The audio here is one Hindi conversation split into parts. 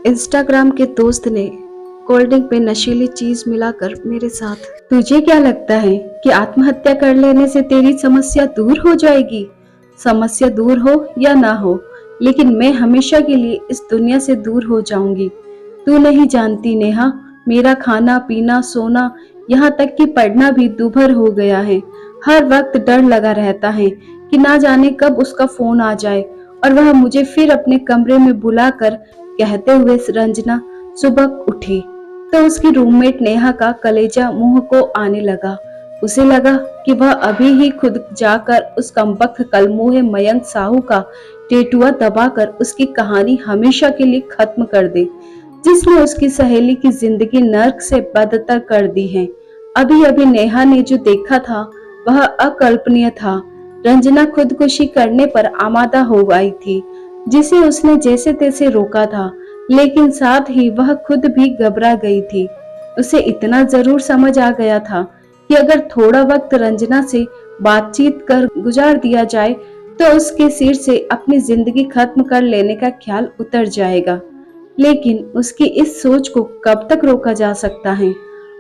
इंस्टाग्राम के दोस्त ने कोल्ड ड्रिंक में नशीली चीज मिलाकर मेरे साथ। तुझे क्या लगता है कि आत्महत्या कर लेने से तेरी समस्या दूर हो जाएगी? समस्या दूर हो या ना हो, लेकिन मैं हमेशा के लिए इस दुनिया से दूर हो जाऊंगी। तू नहीं जानती नेहा, मेरा खाना पीना सोना यहाँ तक कि पढ़ना भी दूभर हो गया है। हर वक्त डर लगा रहता है कि ना जाने कब उसका फोन आ जाए और वह मुझे फिर अपने कमरे में बुलाकर कहते हुए रंजना सुबह उठी तो उसकी रूममेट नेहा का कलेजा मुंह को आने लगा। उसे लगा कि वह अभी ही खुद जाकर उस कमबख्त कलमुहे मयंक साहू का टेटुआ दबाकर उसकी कहानी हमेशा के लिए खत्म कर दे, जिसने उसकी सहेली की जिंदगी नर्क से बदतर कर दी है। अभी अभी नेहा ने जो देखा था वह अकल्पनीय था। रंजना खुदकुशी करने पर आमादा हो आई थी, जिसे उसने जैसे तैसे रोका था, लेकिन साथ ही वह खुद भी घबरा गई थी। उसे इतना जरूर समझ आ गया था कि अगर थोड़ा वक्त रंजना से बातचीत कर गुजार दिया जाए तो उसके सिर से अपनी जिंदगी खत्म कर लेने का ख्याल उतर जाएगा। लेकिन उसकी इस सोच को कब तक रोका जा सकता है?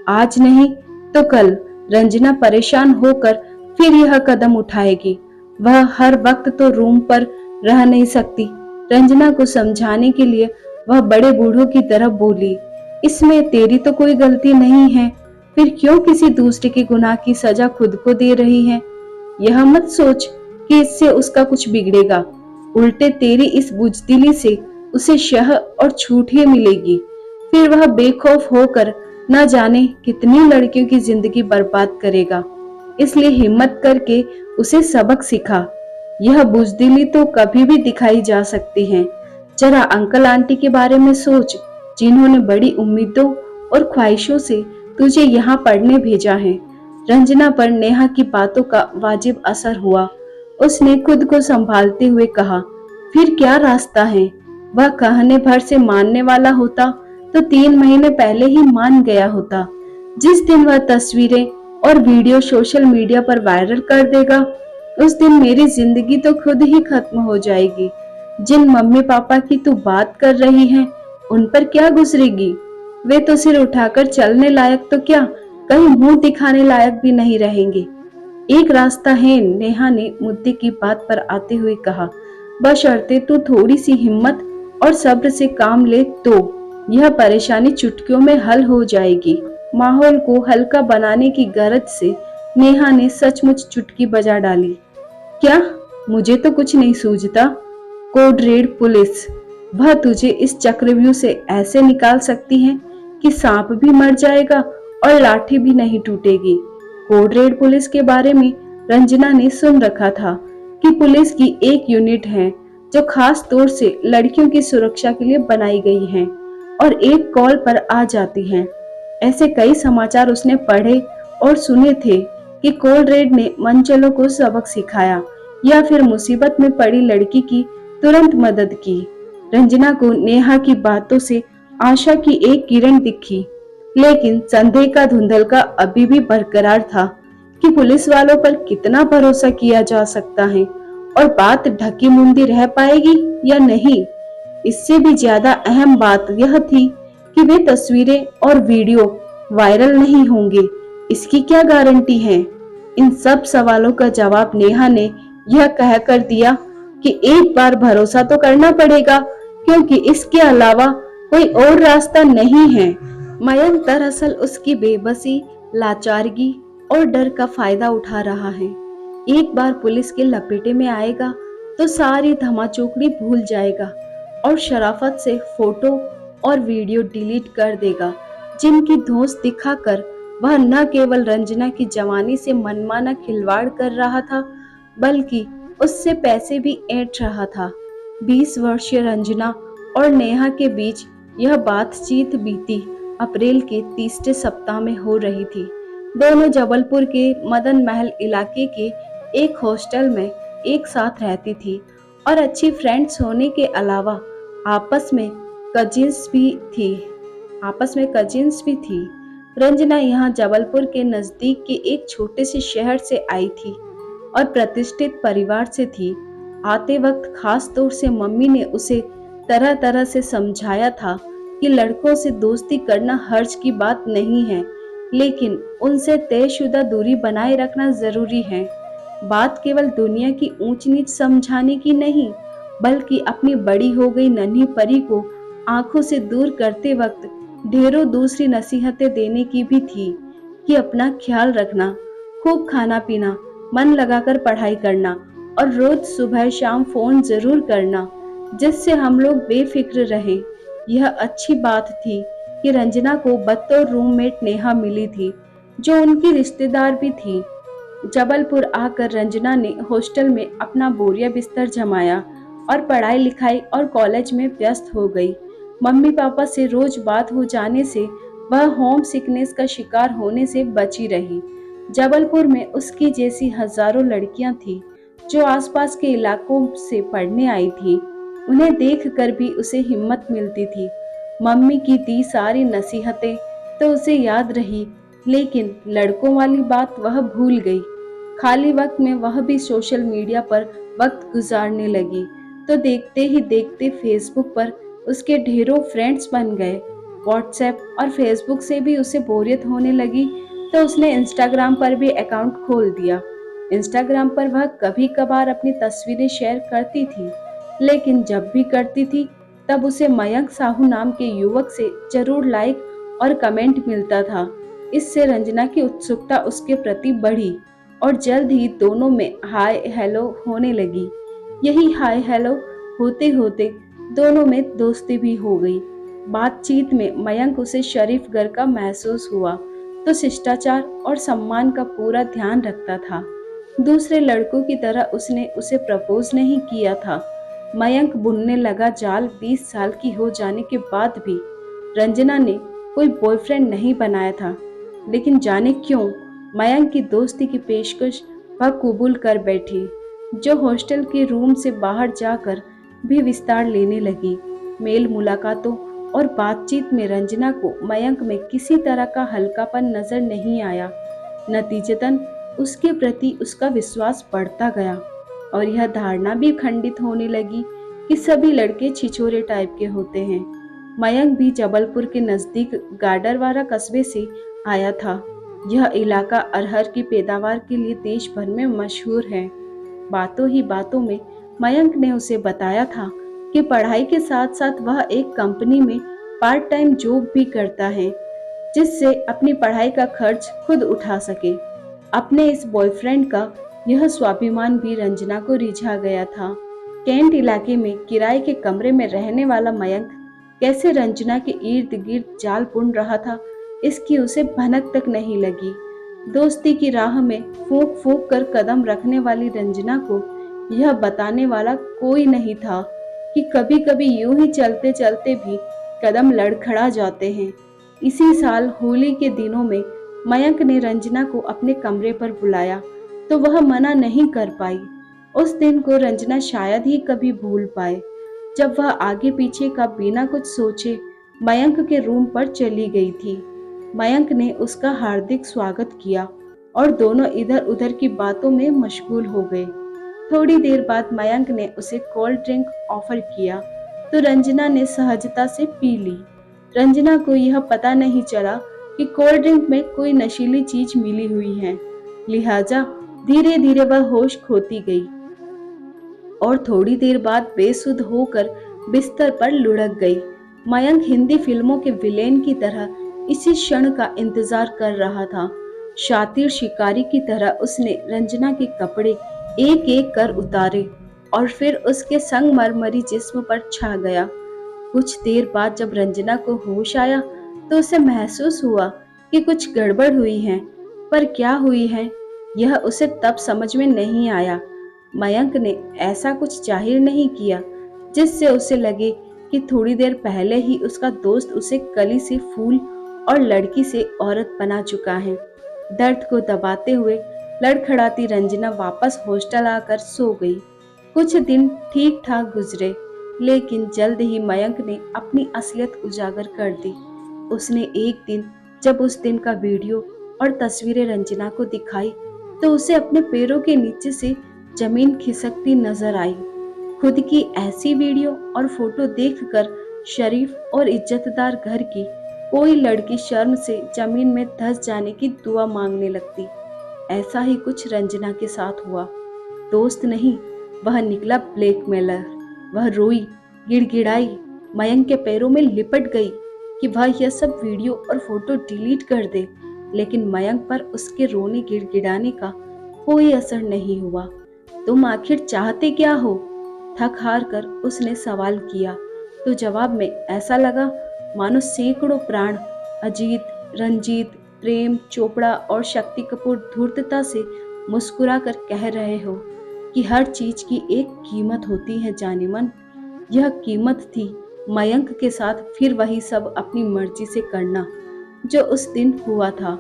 आज नहीं तो कल रंजना परेशान होकर फिर यह कदम उठाएगी। वह हर वक्त तो रूम पर रह नहीं सकती। रंजना को समझाने के लिए वह बड़े बूढ़ों की तरह बोली, इसमें तेरी तो कोई गलती नहीं है, फिर क्यों किसी दूसरे के गुनाह की सजा खुद को दे रही है? यह मत सोच कि इससे उसका कुछ बिगड़ेगा, उल्टे तेरी इस बुजदिली से उसे शह और छूट ही मिलेगी। फिर वह बेखौफ होकर न जाने कितनी लड़कियों की जिंदगी बर्बाद करेगा। इसलिए हिम्मत करके उसे सबक सिखा। यह बुजदिली तो कभी भी दिखाई जा सकती है। जरा अंकल आंटी के बारे में सोच, जिन्होंने बड़ी उम्मीदों और ख्वाहिशों से तुझे यहाँ पढ़ने भेजा है। रंजना पर नेहा की बातों का वाजिब असर हुआ। उसने खुद को संभालते हुए कहा, फिर क्या रास्ता है? वह कहने भर से मानने वाला होता तो 3 महीने पहले ही मान गया होता। जिस दिन वह तस्वीरें और वीडियो सोशल मीडिया पर वायरल कर देगा, उस दिन मेरी जिंदगी तो खुद ही खत्म हो जाएगी। जिन मम्मी पापा की तू बात कर रही है, उन पर क्या गुजरेगी? वे तो सिर उठाकर चलने लायक तो क्या, कहीं मुंह दिखाने लायक भी नहीं रहेंगे। एक रास्ता है, नेहा ने मुद्दे की बात पर आते हुए कहा, बशर्ते तू थोड़ी सी हिम्मत और सब्र से काम ले तो यह परेशानी चुटकियों में हल हो जाएगी। माहौल को हल्का बनाने की गरज से नेहा ने सचमुच चुटकी बजा डाली। क्या? मुझे तो कुछ नहीं सूझता। कोड रेड पुलिस, वह तुझे इस चक्रव्यूह से ऐसे निकाल सकती है कि सांप भी मर जाएगा और लाठी भी नहीं टूटेगी। कोड रेड पुलिस के बारे में रंजना ने सुन रखा था कि पुलिस की एक यूनिट है जो खास तौर से लड़कियों की सुरक्षा के लिए बनाई गई है और एक कॉल पर आ जाती है। ऐसे कई समाचार उसने पढ़े और सुने थे कि कोड रेड ने मनचलों को सबक सिखाया या फिर मुसीबत में पड़ी लड़की की तुरंत मदद की। रंजना को नेहा की बातों से आशा की एक किरण दिखी, लेकिन संदेह का धुंधलका अभी भी बरकरार था कि पुलिस वालों पर कितना भरोसा किया जा सकता है और बात ढकी मुंदी रह पाएगी या नहीं। इससे भी ज्यादा अहम बात यह थी कि वे तस्वीरें और वीडियो वायरल नहीं होंगे, इसकी क्या गारंटी है? इन सब सवालों का जवाब नेहा ने यह कहकर दिया कि एक बार भरोसा तो करना पड़ेगा, क्योंकि इसके अलावा कोई और रास्ता नहीं है। मयंक दरअसल उसकी बेबसी, लाचारगी और डर का फायदा उठा रहा है। एक बार पुलिस के लपेटे में आएगा तो सारी धमाचोकड़ी भूल जाएगा और शराफत से फोटो और वीडियो डिलीट कर देगा, जिनकी धौंस दिखाकर वह न केवल रंजना की जवानी से मनमाना खिलवाड़ कर रहा था, बल्कि उससे पैसे भी ऐंठ रहा था। 20 वर्षीय रंजना और नेहा के बीच यह बातचीत बीती अप्रैल के तीसरे सप्ताह में हो रही थी। दोनों जबलपुर के मदन महल इलाके के एक हॉस्टल में एक साथ रहती थी और अच्छी फ्रेंड्स होने के अलावा आपस में कजिन्स भी थी। रंजना यहाँ जबलपुर के नजदीक के एक छोटे से शहर से आई थी और प्रतिष्ठित परिवार से थी। आते वक्त खास तौर से मम्मी ने उसे तरह तरह से समझाया था कि लड़कों से दोस्ती करना हर्ज की बात नहीं है, लेकिन उनसे तयशुदा दूरी बनाए रखना जरूरी है। बात केवल दुनिया की ऊंच नीच समझाने की नहीं, बल्कि अपनी बड़ी हो गई नन्ही परी को आंखों से दूर करते वक्त ढेरों दूसरी नसीहतें देने की भी थी कि अपना ख्याल रखना, खूब खाना पीना, मन लगाकर पढ़ाई करना और रोज सुबह शाम फोन जरूर करना, जिससे हम लोग बेफिक्र रहें। यह अच्छी बात थी कि रंजना को बतौर रूममेट नेहा मिली थी, जो उनकी रिश्तेदार भी थी। जबलपुर आकर रंजना ने हॉस्टल में अपना बोरिया बिस्तर जमाया और पढ़ाई लिखाई और कॉलेज में व्यस्त हो गई। मम्मी पापा से रोज बात हो जाने से वह होम सिकनेस का शिकार होने से बची रही। जबलपुर में उसकी जैसी हजारों लड़कियां थीं जो आसपास के इलाकों से पढ़ने आई थी। उन्हें देखकर भी उसे हिम्मत मिलती थी। मम्मी की दी सारी नसीहतें तो उसे याद रही, लेकिन लड़कों वाली बात वह भूल गई। खाली वक्त में वह भी सोशल मीडिया पर वक्त गुजारने लगी, तो देखते ही देखते फेसबुक पर उसके ढेरों फ्रेंड्स बन गए। व्हाट्सएप और फेसबुक से भी उसे बोरियत होने लगी, तो उसने इंस्टाग्राम पर भी अकाउंट खोल दिया। इंस्टाग्राम पर वह कभी कभार अपनी तस्वीरें शेयर करती थी, लेकिन जब भी करती थी तब उसे मयंक साहू नाम के युवक से जरूर लाइक और कमेंट मिलता था। इससे रंजना की उत्सुकता उसके प्रति बढ़ी और जल्द ही दोनों में हाय हेलो होने लगी। यही हाय हेलो होते होते दोनों में दोस्ती भी हो गई। बातचीत में मयंक उसे शरीफ घर का महसूस हुआ, तो शिष्टाचार और सम्मान का पूरा ध्यान रखता था। दूसरे लड़कों की तरह उसने उसे प्रपोज नहीं किया था। मयंक बुनने लगा जाल 20 साल की हो जाने के बाद भी। रंजना ने कोई बॉयफ्रेंड नहीं बनाया था, लेकिन जाने क्यों मयंक की दोस्ती की पेशकश वह कबूल कर बैठी, जो हॉस्टल के रूम से बाहर जाकर भी विस्तार लेने लगी। मेल मुलाकातों और बातचीत में रंजना को मयंक में किसी तरह का हल्कापन नजर नहीं आया। नतीजतन उसके प्रति उसका विश्वास बढ़ता गया और यह धारणा भी खंडित होने लगी कि सभी लड़के छिछोरे टाइप के होते हैं। मयंक भी जबलपुर के नजदीक गाडरवारा कस्बे से आया था। यह इलाका अरहर की पैदावार के लिए देश भर में मशहूर है। बातों ही बातों में मयंक ने उसे बताया था कि पढ़ाई के साथ साथ वह एक कंपनी में पार्ट टाइम जॉब भी करता है, जिससे अपनी पढ़ाई का खर्च खुद उठा सके। अपने इस बॉयफ्रेंड का यह स्वाभिमान भी रंजना को रिझा गया था। कैंट इलाके में किराए के कमरे में रहने वाला मयंक कैसे रंजना के इर्द गिर्द जाल बुन रहा था, इसकी उसे भनक तक नहीं लगी। दोस्ती की राह में फूंक फूंक कर कदम रखने वाली रंजना को यह बताने वाला कोई नहीं था कि कभी कभी यूं ही चलते चलते भी कदम लड़खड़ा जाते हैं। इसी साल होली के दिनों में मयंक ने रंजना को अपने कमरे पर बुलाया, तो वह मना नहीं कर पाई। उस दिन को रंजना शायद ही कभी भूल पाए, जब वह आगे पीछे का बिना कुछ सोचे मयंक के रूम पर चली गई थी। मयंक ने उसका हार्दिक स्वागत किया और दोनों इधर उधर की बातों में मशगूल हो गए। थोड़ी देर बाद मयंक ने उसे कोल्ड ड्रिंक ऑफर किया, तो रंजना ने सहजता से पी ली। रंजना को यह पता नहीं चला कि कोल्ड ड्रिंक में कोई नशीली चीज मिली हुई है, लिहाजा धीरे धीरे वह होश खोती गई और थोड़ी देर बाद बेसुध होकर बिस्तर पर लुढ़क गई। मयंक हिंदी फिल्मों के विलेन की तरह इसी क्षण का इंतजार कर रहा था। शातिर शिकारी की तरह उसने रंजना के कपड़े एक एक कर उतारे और फिर उसके संगमरमरी जिस्म पर छा गया। कुछ देर बाद जब रंजना को होश आया, तो उसे महसूस हुआ कि कुछ गड़बड़ हुई है, पर क्या हुई है यह उसे तब समझ में नहीं आया। मयंक ने ऐसा कुछ जाहिर नहीं किया जिससे उसे लगे कि थोड़ी देर पहले ही उसका दोस्त उसे कली से फूल और लड़की से औरत बना चुका है। दर्द को दबाते हुए लड़खड़ाती रंजना वापस हॉस्टल आकर सो गई। कुछ दिन ठीक ठाक गुजरे, लेकिन जल्द ही मयंक ने अपनी असलियत उजागर कर दी। उसने एक दिन जब उस दिन का वीडियो और तस्वीरें रंजना को दिखाई, तो उसे अपने पैरों के नीचे से जमीन खिसकती नजर आई। खुद की ऐसी वीडियो और फोटो देखकर शरीफ और इज्जतदार घर की कोई लड़की शर्म से जमीन में धंस जाने की दुआ मांगने लगती। ऐसा ही कुछ रंजना के साथ हुआ। दोस्त नहीं, वह निकला ब्लैकमेलर। वह रोई, गिड़गिड़ाई, मयंक के पैरों में लिपट गई कि वह यह सब वीडियो और फोटो डिलीट कर दे, लेकिन मयंक पर उसके रोने गिड़गिड़ाने का कोई असर नहीं हुआ। तुम आखिर चाहते क्या हो? थक हार कर उसने सवाल किया तो जवाब में ऐसा लगा मानो सैकड़ों प्राण अजीत, रंजीत, प्रेम चोपड़ा और शक्ति कपूर धूर्तता से मुस्कुरा कर कह रहे हो कि हर चीज की एक कीमत होती है जाने मन। यह कीमत थी मयंक के साथ फिर वही सब अपनी मर्जी से करना जो उस दिन हुआ था।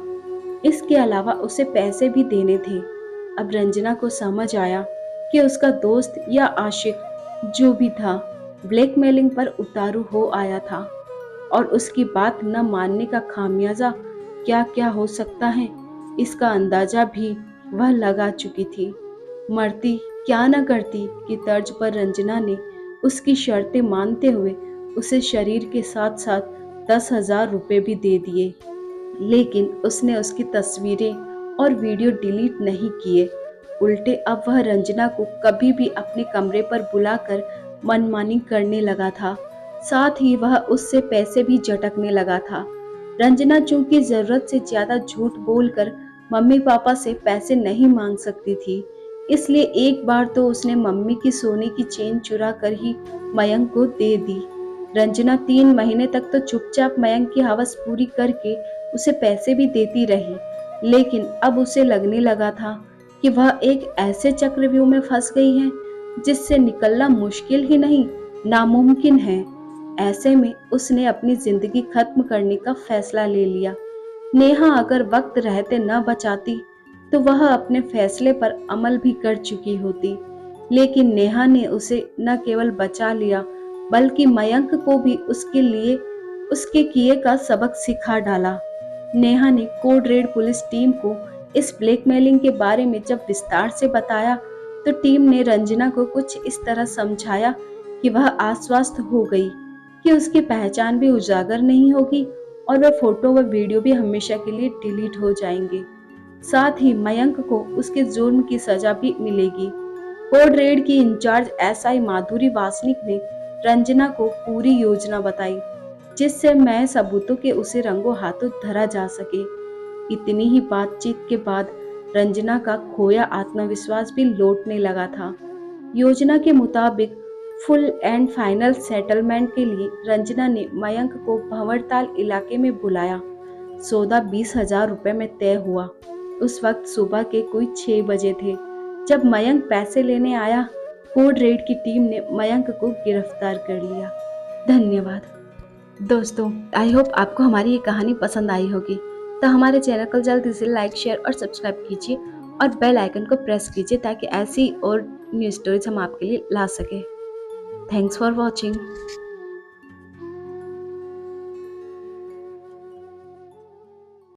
इसके अलावा उसे पैसे भी देने थे। अब रंजना को समझ आया कि उसका दोस्त या आशिक जो भी था ब्लैकमेलिंग पर उतारू हो आया था और उसकी बात न मानने का खामियाजा क्या क्या हो सकता है इसका अंदाजा भी वह लगा चुकी थी। मरती क्या न करती की तर्ज पर रंजना ने उसकी शर्तें मानते हुए उसे शरीर के साथ साथ 10,000 रुपए भी दे दिए, लेकिन उसने उसकी तस्वीरें और वीडियो डिलीट नहीं किए। उल्टे अब वह रंजना को कभी भी अपने कमरे पर बुलाकर मनमानी करने लगा था। साथ ही वह उससे पैसे भी झटकने लगा था। रंजना चूंकि जरूरत से ज्यादा झूठ बोलकर मम्मी पापा से पैसे नहीं मांग सकती थी, इसलिए एक बार तो उसने मम्मी की सोने की चेन चुरा कर ही मयंक को दे दी। रंजना 3 महीने तक तो चुपचाप मयंक की हवस पूरी करके उसे पैसे भी देती रही, लेकिन अब उसे लगने लगा था कि वह एक ऐसे चक्रव्यूह में फंस गई है जिससे निकलना मुश्किल ही नहीं नामुमकिन है। ऐसे में उसने अपनी जिंदगी खत्म करने का फैसला ले लिया। नेहा अगर वक्त रहते न बचाती तो वह अपने फैसले पर अमल भी कर चुकी होती, लेकिन नेहा ने उसे न केवल बचा लिया बल्कि मयंक को भी उसके किए का सबक सिखा डाला। नेहा ने कोड रेड पुलिस टीम को इस ब्लैकमेलिंग के बारे में जब विस्तार से बताया तो टीम ने रंजना को कुछ इस तरह समझाया कि वह आश्वस्त हो गई कि उसकी पहचान भी उजागर नहीं होगी और वह फोटो व वीडियो भी हमेशा के लिए डिलीट हो जाएंगे। साथ ही मयंक को उसके जुर्म की सजा भी मिलेगी। कोड रेड की इंचार्ज एसआई माधुरी वासनिक ने रंजना को पूरी योजना बताई जिससे मैं सबूतों के उसे रंगों हाथों धरा जा सके। इतनी ही बातचीत के बाद रंजना का खोया आत्मविश्वास भी लौटने लगा था। योजना के मुताबिक फुल एंड फाइनल सेटलमेंट के लिए रंजना ने मयंक को भंवरताल इलाके में बुलाया। सौदा 20,000 रुपए में तय हुआ। उस वक्त सुबह के कोई 6 बजे थे जब मयंक पैसे लेने आया। कोड रेड की टीम ने मयंक को गिरफ्तार कर लिया। धन्यवाद। दोस्तों, आई होप आपको हमारी ये कहानी पसंद आई होगी, तो हमारे चैनल को जल्दी से लाइक, शेयर और सब्सक्राइब कीजिए और बेल आइकन को प्रेस कीजिए ताकि ऐसी और न्यूज़ स्टोरीज हम आपके लिए ला सके। Thanks for watching.